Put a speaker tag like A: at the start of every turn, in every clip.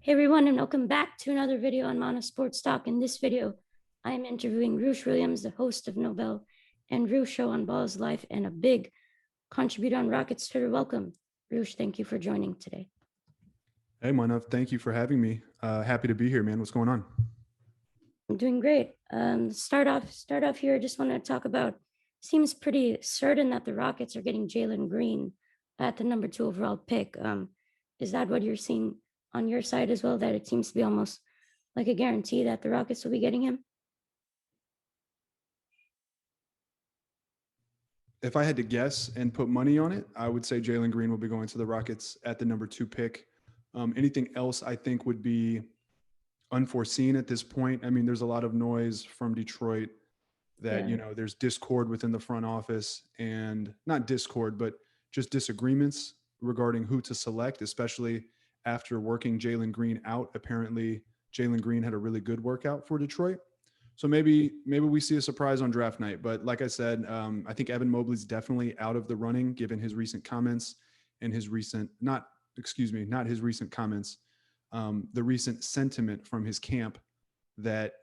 A: Hey everyone, and welcome back to another video on Mana Sports Talk. In this video, I am interviewing Roosh Williams, the host of Nobel and Roosh Show on Ball's Life, and a big contributor on Rockets Twitter. Welcome, Roosh. Thank you for joining today.
B: Hey, Manav, thank you for having me. Happy to be here, man. What's going on?
A: I'm doing great. Start off here. I just want to talk about. Seems pretty certain that the Rockets are getting Jalen Green at the number 2 overall pick. Is that what you're seeing on your side as well? That it seems to be almost like a guarantee that the Rockets will be getting him?
B: If I had to guess and put money on it, I would say Jalen Green will be going to the Rockets at the number 2 pick. Anything else I think would be unforeseen at this point. I mean, there's a lot of noise from Detroit that, there's discord within the front office, and not discord, but just disagreements regarding who to select, especially after working Jalen Green out. Apparently, Jalen Green had a really good workout for Detroit. So maybe we see a surprise on draft night. But like I said, I think Evan Mobley's definitely out of the running given his recent comments and his recent not his recent comments, the recent sentiment from his camp that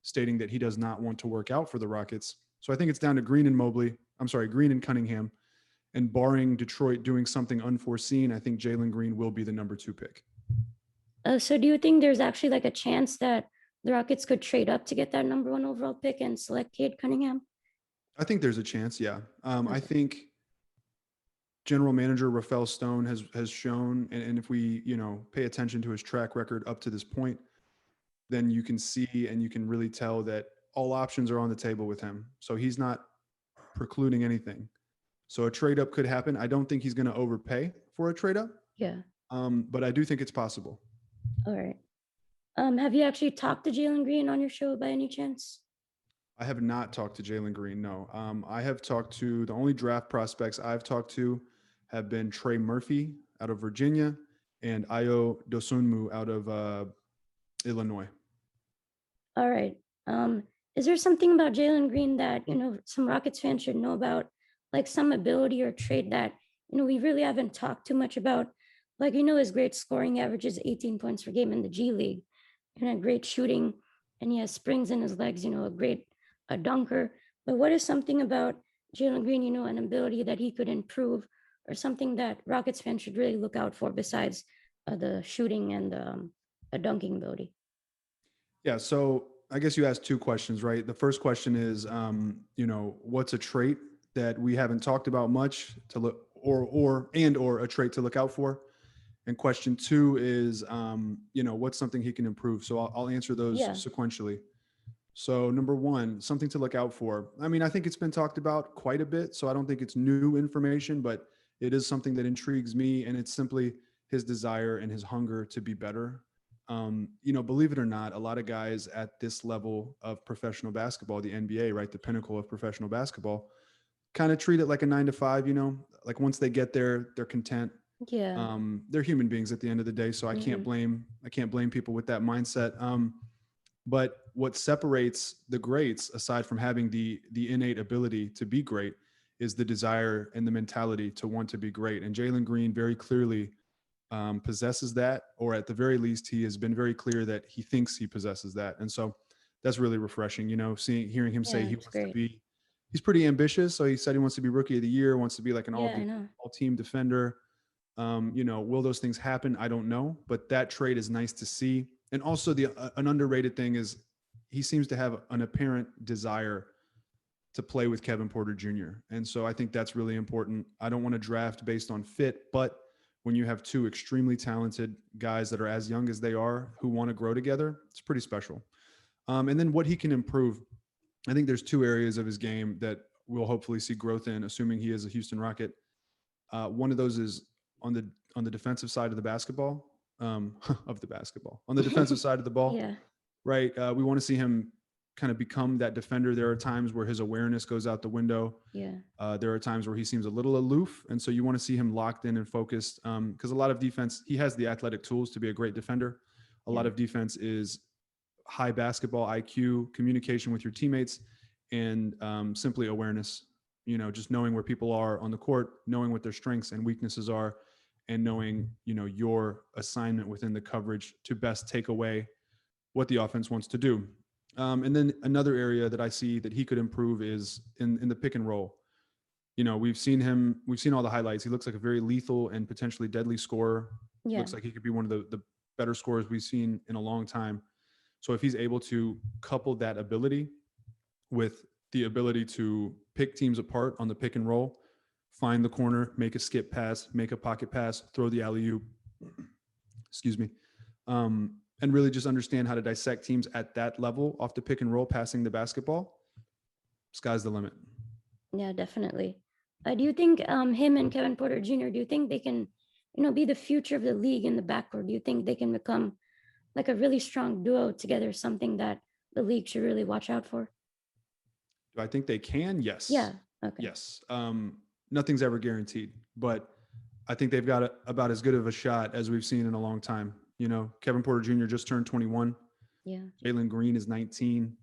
B: stating that he does not want to work out for the Rockets. So I think it's down to Green and Cunningham, and barring Detroit doing something unforeseen, I think Jalen Green will be the number 2 pick.
A: So do you think there's actually like a chance that the Rockets could trade up to get that number 1 overall pick and select Cade Cunningham?
B: I think there's a chance, yeah. I think general manager Rafael Stone has shown, and if we pay attention to his track record up to this point, then you can see and you can really tell that all options are on the table with him. So he's not precluding anything. So a trade up could happen. I don't think he's going to overpay for a trade up.
A: Yeah.
B: But I do think it's possible.
A: All right. Have you actually talked to Jalen Green on your show by any chance?
B: I have not talked to Jalen Green, no. I have talked to, the only draft prospects I've talked to have been Trey Murphy out of Virginia and Ayo Dosunmu out of Illinois.
A: All right. Is there something about Jalen Green that, some Rockets fans should know about, like some ability or trait that, we really haven't talked too much about? Like, his great scoring averages 18 points per game in the G League, and great shooting, and he has springs in his legs, a dunker. But what is something about Jalen Green, an ability that he could improve, or something that Rockets fans should really look out for besides the shooting and a dunking ability?
B: Yeah, so I guess you asked 2 questions, right? The first question is, what's a trait that we haven't talked about much to look, or a trait to look out for? And question 2 is, what's something he can improve? So I'll answer those sequentially. So number 1, something to look out for. I mean, I think it's been talked about quite a bit, so I don't think it's new information, but it is something that intrigues me, and it's simply his desire and his hunger to be better. Believe it or not, a lot of guys at this level of professional basketball, the NBA, right, the pinnacle of professional basketball, kind of treat it like a 9 to 5, like once they get there, they're content.
A: Yeah.
B: They're human beings at the end of the day, so I can't blame people with that mindset. But what separates the greats, aside from having the innate ability to be great, is the desire and the mentality to want to be great. And Jalen Green very clearly possesses that, or at the very least, he has been very clear that he thinks he possesses that. And so that's really refreshing, hearing him say he wants to be, he's pretty ambitious. So he said he wants to be rookie of the year, wants to be like an all team defender. Will those things happen? I don't know, but that trait is nice to see. And also an underrated thing is he seems to have an apparent desire to play with Kevin Porter Jr. And so I think that's really important. I don't want to draft based on fit, but when you have 2 extremely talented guys that are as young as they are who want to grow together, it's pretty special. And then what he can improve, I think there's 2 areas of his game that we'll hopefully see growth in, assuming he is a Houston Rocket. One of those is on the defensive side of the basketball, on the defensive side of the ball, right? We want to see him kind of become that defender. There are times where his awareness goes out the window. There are times where he seems a little aloof. And so you want to see him locked in and focused, because a lot of defense, he has the athletic tools to be a great defender. A lot of defense is high basketball IQ, communication with your teammates, and simply awareness, just knowing where people are on the court, knowing what their strengths and weaknesses are, and knowing, your assignment within the coverage to best take away what the offense wants to do. And then another area that I see that he could improve is in the pick and roll. We've seen all the highlights. He looks like a very lethal and potentially deadly scorer.
A: Yeah.
B: Looks like he could be one of the better scorers we've seen in a long time. So if he's able to couple that ability with the ability to pick teams apart on the pick and roll, find the corner, make a skip pass, make a pocket pass, throw the alley oop, excuse me, and really just understand how to dissect teams at that level off the pick and roll, passing the basketball, sky's the limit.
A: Yeah, definitely. Do you think him and Kevin Porter Jr., do you think they can, be the future of the league in the backcourt? Do you think they can become like a really strong duo together, something that the league should really watch out for?
B: Do I think they can? Yes.
A: Yeah. Okay.
B: Yes. Nothing's ever guaranteed, but I think they've got about as good of a shot as we've seen in a long time. Kevin Porter Jr. just turned 21.
A: Yeah.
B: Jalen Green is 19.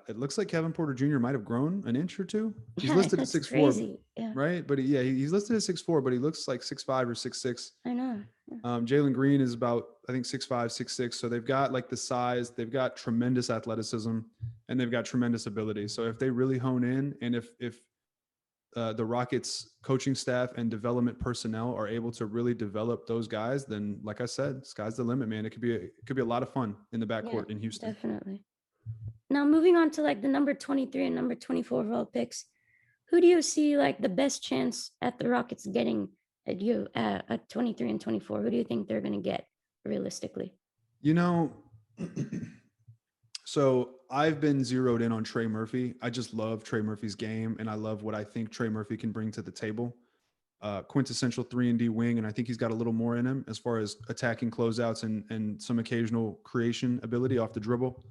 B: It looks like Kevin Porter Jr. might have grown an inch or two. He's
A: Yeah,
B: listed at
A: that's
B: 6'4",
A: crazy. Yeah,
B: right? But he's listed at 6'4", but he looks like 6'5" or 6'6".
A: I know. Yeah.
B: Jalen Green is about, I think, 6'5", 6'6". So they've got like the size, they've got tremendous athleticism, and they've got tremendous ability. So if they really hone in, and if the Rockets coaching staff and development personnel are able to really develop those guys, then like I said, sky's the limit, man. It could be a lot of fun in the
A: Yeah,
B: backcourt in Houston.
A: definitely. Now moving on to like the number 23 and number 24 overall picks, who do you see like the best chance at the Rockets getting at 23 and 24? Who do you think they're going to get realistically?
B: You know, so I've been zeroed in on Trey Murphy. I just love Trey Murphy's game, and I love what I think Trey Murphy can bring to the table. Quintessential 3-and-D wing, and I think he's got a little more in him as far as attacking closeouts and some occasional creation ability off the dribble.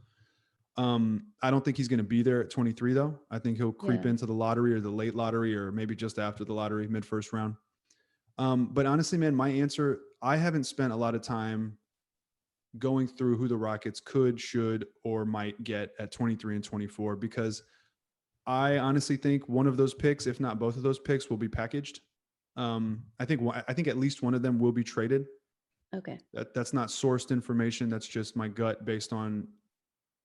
B: I don't think he's going to be there at 23, though. I think he'll creep
A: Yeah.
B: into the lottery or the late lottery or maybe just after the lottery, mid-first round. But honestly, man, my answer, I haven't spent a lot of time going through who the Rockets could, should, or might get at 23 and 24, because I honestly think one of those picks, if not both of those picks, will be packaged. I think at least one of them will be traded.
A: Okay.
B: That's not sourced information. That's just my gut based on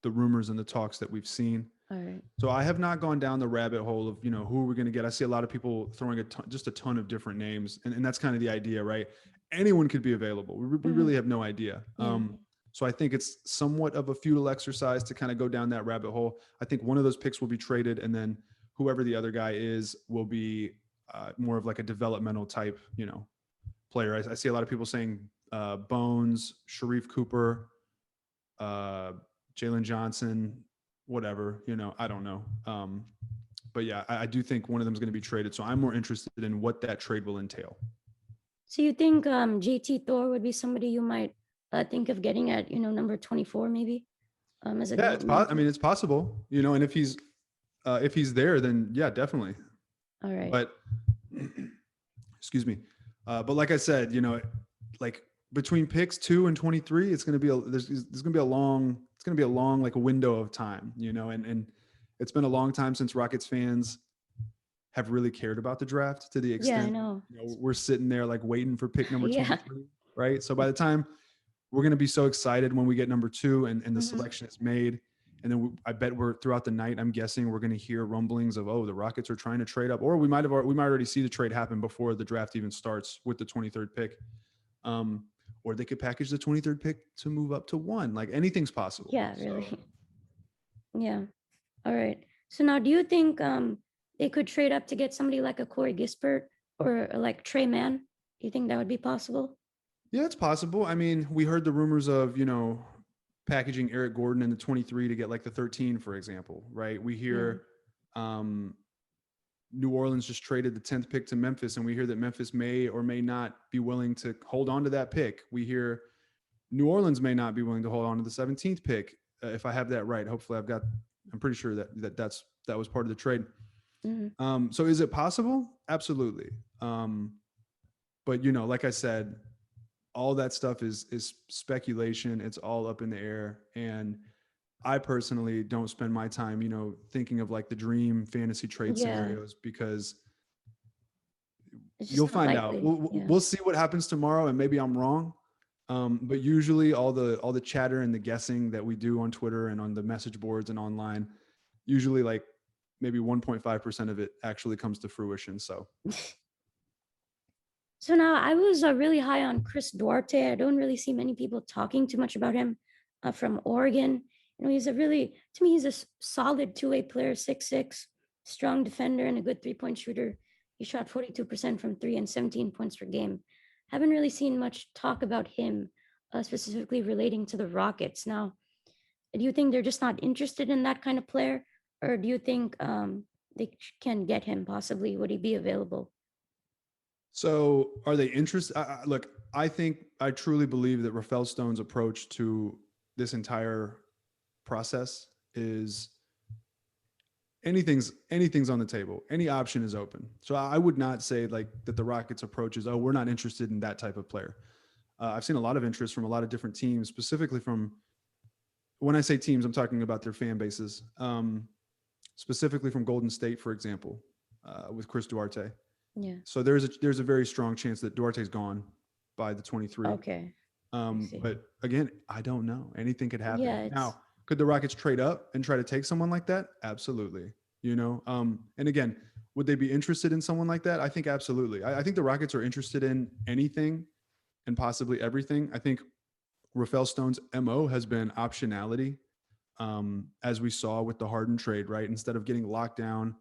B: the rumors and the talks that we've seen.
A: All right.
B: So I have not gone down the rabbit hole of, who we're going to get. I see a lot of people throwing just a ton of different names. And that's kind of the idea, right? Anyone could be available. We really have no idea.
A: Yeah.
B: So I think it's somewhat of a futile exercise to kind of go down that rabbit hole. I think one of those picks will be traded, and then whoever the other guy is will be more of like a developmental type, player. I see a lot of people saying Bones, Sharif Cooper, Jalen Johnson, whatever, I don't know. But yeah, I do think one of them is going to be traded. So I'm more interested in what that trade will entail.
A: So you think JT Thor would be somebody you might think of getting at, number 24 maybe? As a
B: Yeah,
A: developmental?
B: it's possible, and if he's there, then yeah, definitely.
A: All right.
B: But excuse me. But like I said, like between picks 2 and 23, it's going to be there's going to be a long like a window of time, and it's been a long time since Rockets fans have really cared about the draft to the extent,
A: I know.
B: We're sitting there like waiting for pick number
A: Yeah.
B: 23, right? So by the time we're going to be so excited when we get number 2 and the
A: Mhm.
B: selection is made. And then I bet we're throughout the night, I'm guessing we're going to hear rumblings of, the Rockets are trying to trade up, or we might already see the trade happen before the draft even starts with the 23rd pick. Or they could package the 23rd pick to move up to 1. Like anything's possible.
A: Yeah, really. So. Yeah. All right. So now do you think they could trade up to get somebody like a Corey Gispert or like Trey Mann? Do you think that would be possible?
B: Yeah, it's possible. I mean, we heard the rumors of, packaging Eric Gordon in the 23 to get like the 13, for example, right? We hear New Orleans just traded the 10th pick to Memphis, and we hear that Memphis may or may not be willing to hold on to that pick. We hear New Orleans may not be willing to hold on to the 17th pick. If I have that right, hopefully I'm pretty sure that was part of the trade.
A: Mm-hmm.
B: So is it possible? Absolutely. But like I said, all that stuff is speculation. It's all up in the air. And I personally don't spend my time, thinking of like the dream fantasy trade scenarios, because
A: It's
B: You'll
A: just not
B: find out.
A: likely.
B: We'll,
A: Yeah.
B: we'll see what happens tomorrow, and maybe I'm wrong. But usually, all the chatter and the guessing that we do on Twitter and on the message boards and online, usually like maybe 1.5% of it actually comes to fruition. So
A: So now I was really high on Chris Duarte. I don't really see many people talking too much about him from Oregon. He's a really, to me, he's a solid two-way player, 6'6", strong defender, and a good three-point shooter. He shot 42% from three and 17 points per game. Haven't really seen much talk about him, specifically relating to the Rockets. Now, do you think they're just not interested in that kind of player, or do you think they can get him possibly? Would he be available?
B: So are they interested? Look, I truly believe that Rafael Stone's approach to this entire process is anything's on the table. Any option is open. So I would not say like that the Rockets approach is, oh, we're not interested in that type of player. I've seen a lot of interest from a lot of different teams, specifically from, when I say teams, I'm talking about their fan bases, specifically from Golden State, for example, with Chris Duarte.
A: Yeah.
B: So there's a very strong chance that Duarte's gone by the 23.
A: Okay. I see.
B: But again, I don't know. Anything could happen.
A: Yeah, it's
B: Now, could the Rockets trade up and try to take someone like that? Absolutely. And again, would they be interested in someone like that? I think absolutely. I think the Rockets are interested in anything and possibly everything. I think Rafael Stone's MO has been optionality, as we saw with the Harden trade, right? Instead of getting locked down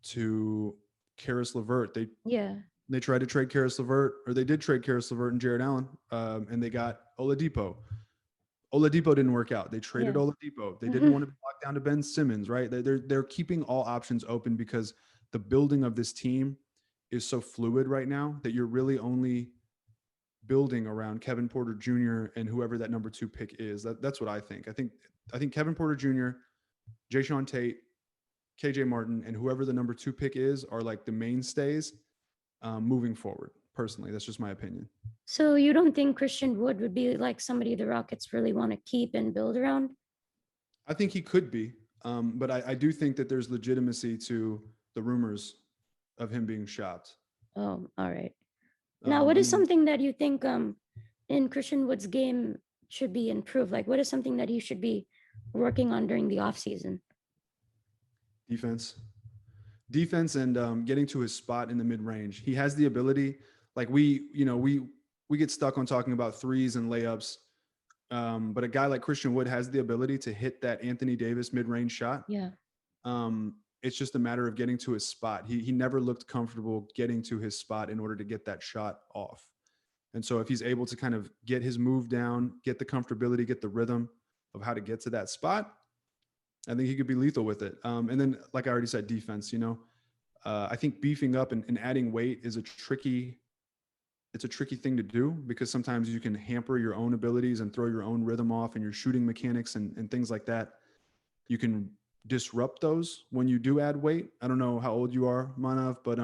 B: to Karis LeVert,
A: yeah,
B: they tried to trade Karis LeVert, or they did trade Karis LeVert and Jared Allen, and they got Oladipo. Oladipo didn't work out. They traded
A: yeah.
B: Oladipo. They didn't want to be locked down to Ben Simmons, right? They're keeping all options open because the building of this team is so fluid right now that you're really only building around Kevin Porter Jr. and whoever that number 2 pick is. That's what I think. I think Kevin Porter Jr., Jayshawn Tate, KJ Martin, and whoever the number 2 pick is are like the mainstays moving forward. Personally, that's just my opinion.
A: So you don't think Christian Wood would be like somebody the Rockets really want to keep and build around?
B: I think he could be, but I do think that there's legitimacy to the rumors of him being shopped.
A: Oh, all right. Now, what
B: I
A: is
B: mean,
A: something that you think in Christian Wood's game should be improved? Like, what is something that he should be working on during the off season?
B: defense, defense, and getting to his spot in the mid range. He has the ability. Like we get stuck on talking about threes and layups, but a guy like Christian Wood has the ability to hit that Anthony Davis mid range shot.
A: Yeah.
B: It's just a matter of getting to his spot. He never looked comfortable getting to his spot in order to get that shot off. And so if he's able to kind of get his move down, get the comfortability, get the rhythm of how to get to that spot, I think he could be lethal with it. And then, like I already said, defense. I think beefing up and adding weight is it's a tricky thing to do because sometimes you can hamper your own abilities and throw your own rhythm off and your shooting mechanics and things like that. You can disrupt those when you do add weight. I don't know how old you are, Manav, but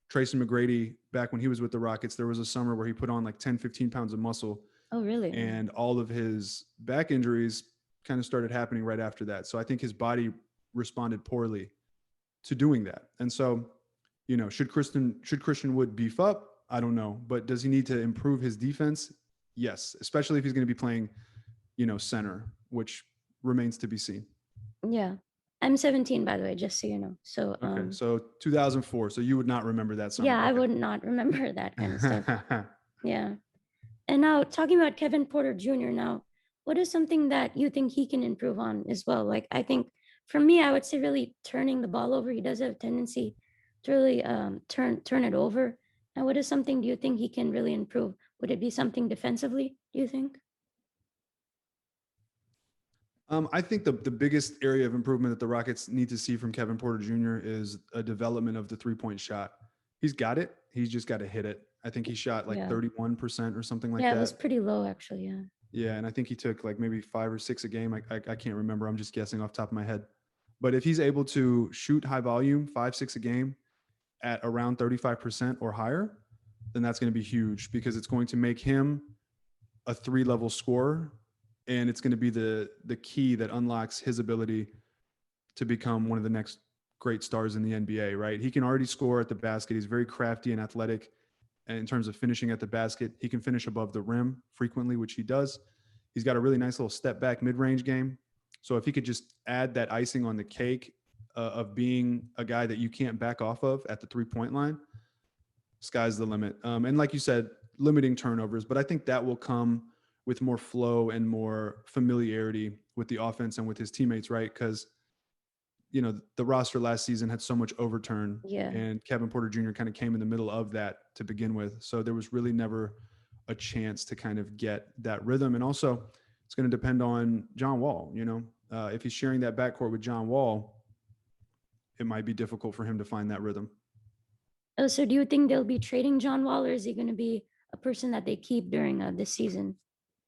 B: Tracy McGrady, back when he was with the Rockets, there was a summer where he put on like 10, 15 pounds of muscle,
A: Oh, really?
B: and all of his back injuries kind of started happening right after that. So I think his body responded poorly to doing that. And so, should Christian Wood beef up? I don't know, but does he need to improve his defense? Yes, especially if he's going to be playing, center, which remains to be seen.
A: Yeah. I'm 17, by the way, just so you know. So,
B: Okay, so 2004. So you would not remember that
A: yeah,
B: summer.
A: I
B: Okay.
A: would not remember that kind of stuff. Yeah. And now talking about Kevin Porter Jr. now, what is something that you think he can improve on as well? Like I think for me, I would say really turning the ball over. He does have a tendency to really turn it over. Now, what is something do you think he can really improve? Would it be something defensively, do you think?
B: I think the biggest area of improvement that the Rockets need to see from Kevin Porter Jr. is a development of the 3-point shot. He's got it. He's just got to hit it. I think he shot like
A: Yeah.
B: 31% or something like
A: Yeah, it was
B: that.
A: pretty low actually. Yeah.
B: Yeah, and I think he took like maybe 5 or 6 a game. I can't remember. I'm just guessing off the top of my head. But if he's able to shoot high volume, 5, 6 a game at around 35% or higher, then that's going to be huge because it's going to make him a 3-level scorer, and it's going to be the key that unlocks his ability to become one of the next great stars in the NBA, right? He can already score at the basket. He's very crafty and athletic. And in terms of finishing at the basket, he can finish above the rim frequently, which he does. He's got a really nice little step back mid range game. So if he could just add that icing on the cake of being a guy that you can't back off of at the 3 point line, sky's the limit. And like you said, limiting turnovers, but I think that will come with more flow and more familiarity with the offense and with his teammates, right? Because the roster last season had so much overturn,
A: Yeah.
B: and Kevin Porter Jr. kind of came in the middle of that to begin with. So there was really never a chance to kind of get that rhythm. And also, it's going to depend on John Wall. If he's sharing that backcourt with John Wall, it might be difficult for him to find that rhythm.
A: Oh, so do you think they'll be trading John Wall, or is he going to be a person that they keep during this season?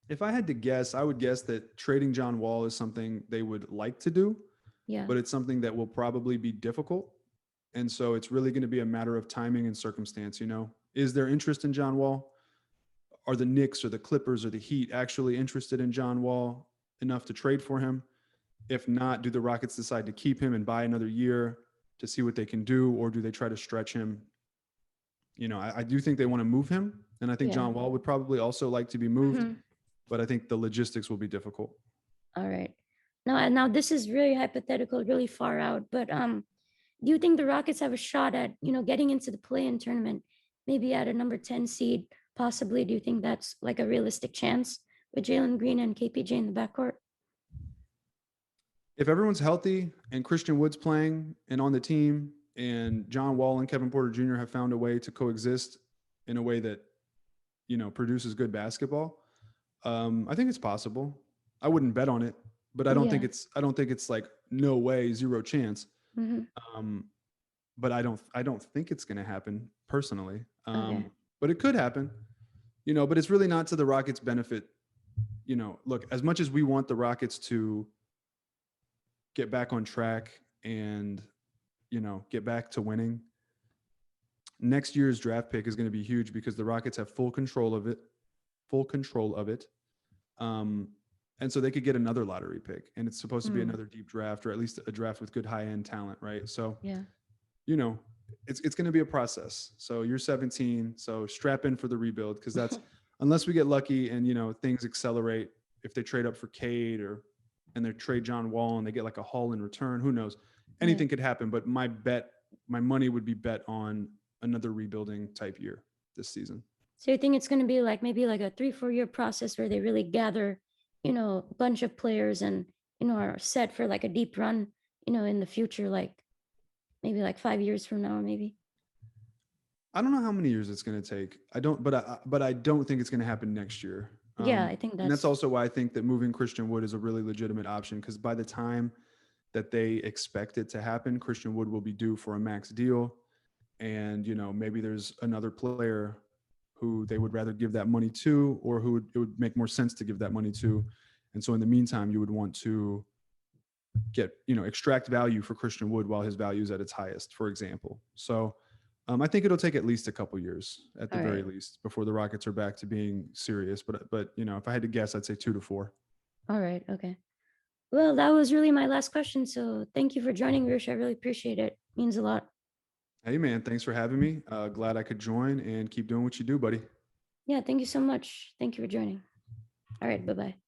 B: If I had to guess, I would guess that trading John Wall is something they would like to do,
A: Yeah.
B: but it's something that will probably be difficult. And so it's really going to be a matter of timing and circumstance. Is there interest in John Wall? Are the Knicks or the Clippers or the Heat actually interested in John Wall enough to trade for him? If not, do the Rockets decide to keep him and buy another year to see what they can do, or do they try to stretch him? I do think they want to move him, and I think
A: Yeah.
B: John Wall would probably also like to be moved,
A: Hmm.
B: but I think the logistics will be difficult.
A: All right. Now this is really hypothetical, really far out, but do you think the Rockets have a shot at, getting into the play-in tournament, maybe at a number 10 seed, possibly? Do you think that's like a realistic chance with Jalen Green and KPJ in the backcourt?
B: If everyone's healthy and Christian Wood's playing and on the team, and John Wall and Kevin Porter Jr. have found a way to coexist in a way that produces good basketball, I think it's possible. I wouldn't bet on it, but
A: Yeah.
B: I don't think it's like no way, zero chance.
A: Hmm.
B: Um, but I don't think it's going to happen personally.
A: Okay.
B: But it could happen, but it's really not to the Rockets' benefit. Look, as much as we want the Rockets to get back on track and, get back to winning, next year's draft pick is going to be huge because the Rockets have full control of it, full control of it. And so they could get another lottery pick, and it's supposed to be
A: Mm.
B: another deep draft, or at least a draft with good high end talent, right? So,
A: Yeah.
B: you know, it's going to be a process. So you're 17, so strap in for the rebuild, because that's unless we get lucky and things accelerate. If they trade up for Cade and they trade John Wall and they get like a haul in return, who knows?
A: Yeah.
B: Anything could happen. But my money would be bet on another rebuilding type year this season.
A: So you think it's going to be like maybe like a 3, 4 year process where they really gather, a bunch of players and, are set for like a deep run, in the future, like maybe like 5 years from now, maybe?
B: I don't know how many years it's going to take. I don't, but I don't think it's going to happen next year.
A: Yeah, I think
B: And that's
A: that's,
B: also why I think that moving Christian Wood is a really legitimate option, because by the time that they expect it to happen, Christian Wood will be due for a max deal, and maybe there's another player who they would rather give that money to, or it would make more sense to give that money to. And so in the meantime, you would want to extract value for Christian Wood while his value is at its highest, for example. So I think it'll take at least a couple years, at the
A: all
B: very
A: right.
B: least, before the Rockets are back to being serious. But if I had to guess, I'd say 2 to 4.
A: All right. Okay. Well, that was really my last question. So thank you for joining, Roosh. I really appreciate it. Means a lot.
B: Hey man, thanks for having me. Glad I could join, and keep doing what you do, buddy.
A: Yeah. Thank you so much. Thank you for joining. All right. Bye bye.